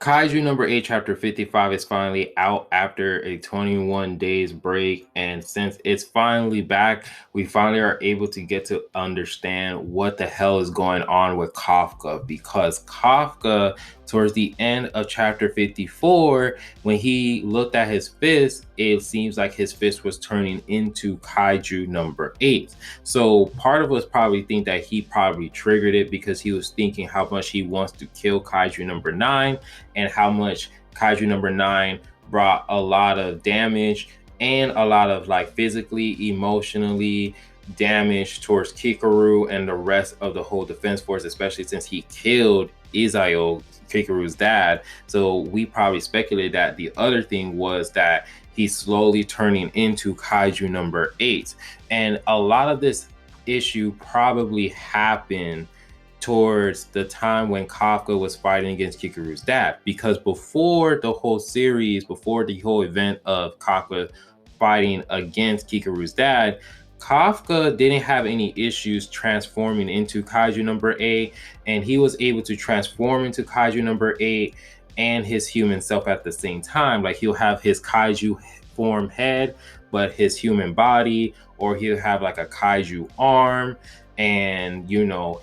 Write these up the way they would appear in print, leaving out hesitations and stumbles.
Kaiju number 8, chapter 55 is finally out after a 21 days break. And since it's finally back, we finally are able to get to understand what the hell is going on with Kafka. Because Kafka, towards the end of chapter 54, when he looked at his fist, it seems like his fist was turning into Kaiju number 8. So part of us probably think that he probably triggered it because he was thinking how much he wants to kill Kaiju number 9 and how much Kaiju number 9 brought a lot of damage and a lot of like physically, emotionally damage towards Kikaru and the rest of the whole defense force, especially since he killed Izayo, Kikaru's dad. So we probably speculated that the other thing was that he's slowly turning into Kaiju number 8. And a lot of this issue probably happened towards the time when Kafka was fighting against Kikaru's dad. Because before the whole series, before the whole event of Kafka fighting against Kikaru's dad, Kafka didn't have any issues transforming into Kaiju number 8, and he was able to transform into Kaiju number 8 and his human self at the same time. Like he'll have his Kaiju form head, but his human body, or he'll have like a Kaiju arm, and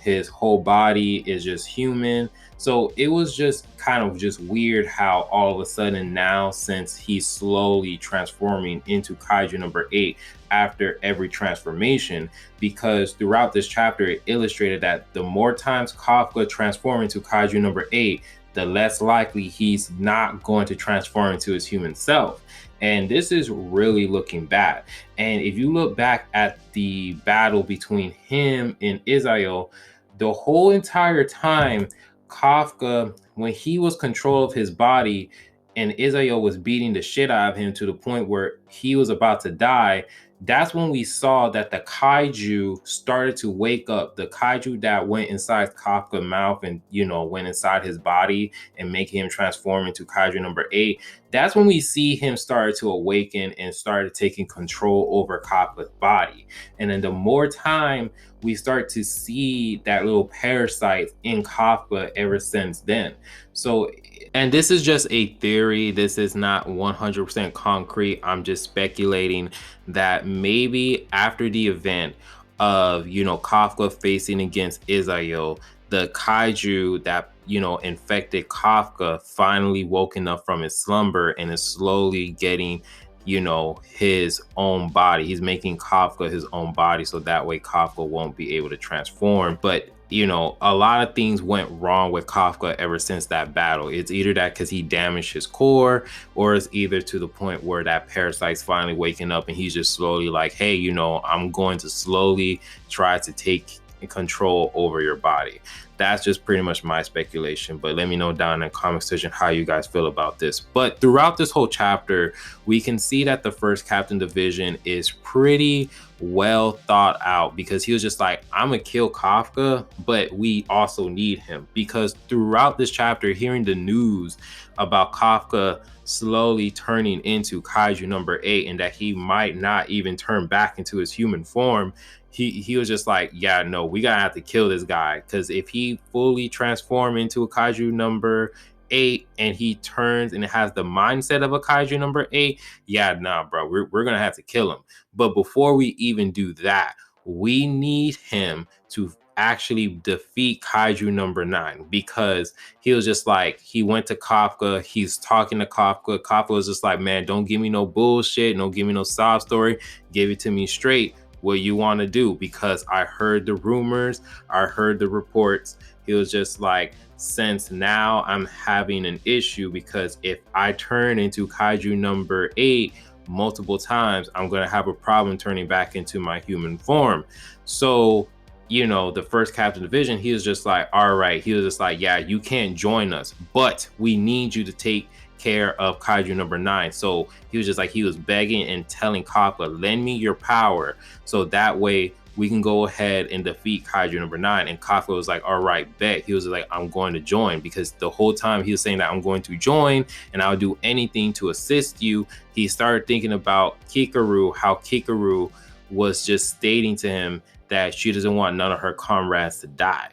his whole body is just human. So it was just kind of just weird how all of a sudden now, since he's slowly transforming into Kaiju number 8 after every transformation, because throughout this chapter it illustrated that the more times Kafka transforms into Kaiju number 8, the less likely he's not going to transform into his human self. And this is really looking bad. And if you look back at the battle between him and Izayo, the whole entire time, Kafka, when he was control of his body and Izayo was beating the shit out of him to the point where he was about to die, that's when we saw that the kaiju started to wake up. The kaiju that went inside Kafka's mouth and, went inside his body and making him transform into Kaiju number 8. That's when we see him start to awaken and started taking control over Kafka's body. And then the more time we start to see that little parasite in Kafka ever since then. So, and this is just a theory. This is not 100% concrete. I'm just speculating that maybe after the event of, Kafka facing against Izayo, the kaiju that, infected Kafka finally woken up from his slumber and is slowly getting, his own body. He's making Kafka his own body so that way Kafka won't be able to transform. But a lot of things went wrong with Kafka ever since that battle. It's either that because he damaged his core, or it's either to the point where that parasite's finally waking up and he's just slowly like, hey, I'm going to slowly try to take control over your body. That's just pretty much my speculation, but let me know down in the comment section how you guys feel about this. But throughout this whole chapter, we can see that the first Captain Division is pretty well thought out, because he was just like, I'm gonna kill Kafka, but we also need him. Because throughout this chapter, hearing the news about Kafka slowly turning into Kaiju number 8 and that he might not even turn back into his human form, he was just like, yeah, no, we gotta have to kill this guy, because if he fully transforms into a Kaiju number 8 and he turns and it has the mindset of a Kaiju number 8, yeah, nah, bro, we're gonna have to kill him. But before we even do that, we need him to actually defeat Kaiju number 9, because he was just like, he went to Kafka, he's talking to Kafka. Kafka was just like, man, don't give me no bullshit, don't give me no sob story, give it to me straight. What you want to do, because I heard the rumors, I heard the reports. He was just like, since now I'm having an issue, because if I turn into Kaiju number 8 multiple times, I'm going to have a problem turning back into my human form. So, the first Captain Division, he was just like, all right, he was just like, yeah, you can't join us, but we need you to take care of Kaiju number 9. So he was just like, he was begging and telling Kafka, lend me your power so that way we can go ahead and defeat Kaiju number 9. And Kafka was like, all right, bet. He was like, I'm going to join, because the whole time he was saying that I'm going to join and I'll do anything to assist you, he started thinking about Kikaru, how Kikaru was just stating to him that she doesn't want none of her comrades to die.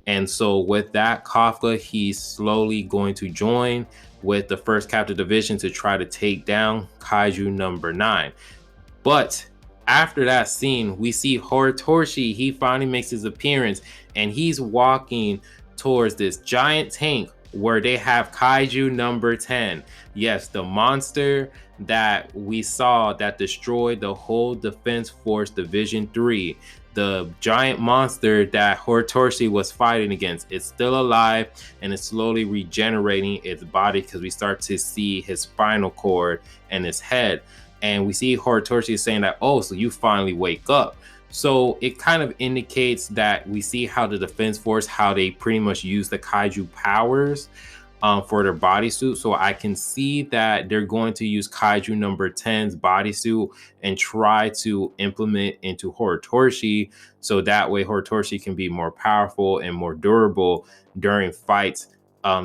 And so with that, Kafka, he's slowly going to join with the first Captain Division to try to take down Kaiju number 9. But after that scene, we see Horitoshi. He finally makes his appearance, and he's walking towards this giant tank where they have Kaiju number 10. Yes, the monster that we saw that destroyed the whole Defense Force Division 3. The giant monster that Horitoshi was fighting against. It's still alive, and it's slowly regenerating its body because we start to see his spinal cord and his head. And we see Horitoshi saying that, oh, so you finally wake up. So it kind of indicates that we see how the Defense Force, how they pretty much use the Kaiju powers for their bodysuit. So I can see that they're going to use Kaiju number 10's bodysuit and try to implement into Horitoshi. So that way Horitoshi can be more powerful and more durable during fights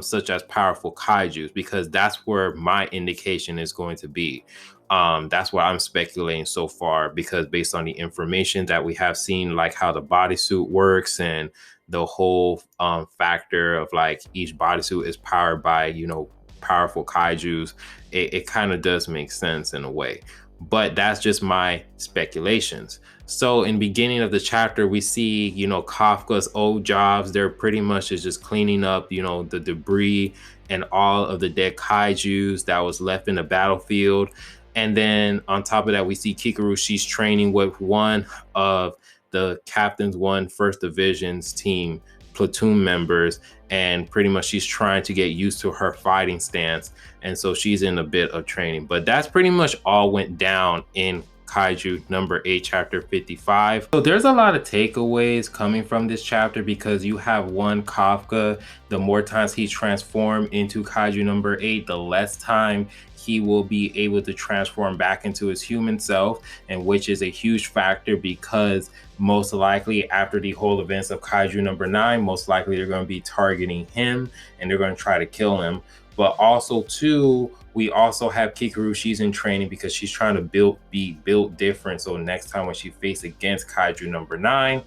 such as powerful Kaijus, because that's where my indication is going to be. That's what I'm speculating so far, because based on the information that we have seen, like how the bodysuit works and the whole factor of like each bodysuit is powered by, powerful Kaijus, it kind of does make sense in a way. But that's just my speculations. So in the beginning of the chapter, we see, Kafka's old jobs. They're pretty much just cleaning up, the debris and all of the dead Kaijus that was left in the battlefield. And then on top of that, we see Kikaru. She's training with one of the Captain's 1st Division's team platoon members, and pretty much she's trying to get used to her fighting stance. And so she's in a bit of training. But that's pretty much all went down in Kaiju number 8, chapter 55. So there's a lot of takeaways coming from this chapter, because you have one, Kafka, the more times he transformed into Kaiju number 8, the less time he will be able to transform back into his human self, and which is a huge factor, because most likely after the whole events of Kaiju number 9, most likely they're going to be targeting him and they're going to try to kill him. But also too, we also have Kikaru. She's in training because she's trying to be built different. So next time when she faces against Kaiju number 9,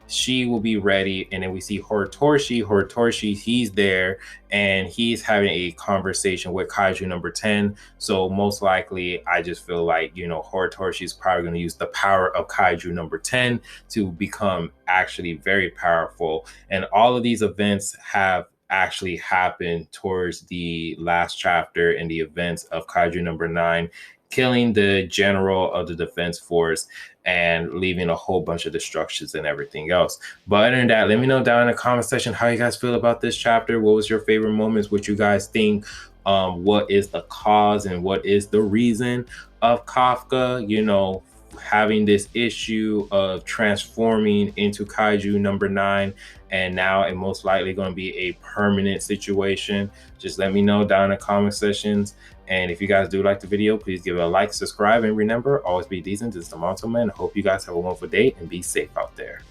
she will be ready. And then we see Horitoshi, he's there and he's having a conversation with Kaiju number 10. So most likely, I just feel like, Horitoshi is probably going to use the power of Kaiju number 10 to become actually very powerful. And all of these events have actually happened towards the last chapter in the events of Kaiju number 9, killing the general of the Defense Force and leaving a whole bunch of destructions and everything else. But other than that, let me know down in the comment section how you guys feel about this chapter. What was your favorite moments? What you guys think? What is the cause and what is the reason of Kafka, having this issue of transforming into Kaiju number 9, and now it most likely going to be a permanent situation? Just let me know down in the comment sections. And if you guys do like the video, please give it a like, subscribe, and remember, always be decent. This is the Monto Man. I hope you guys have a wonderful day and be safe out there.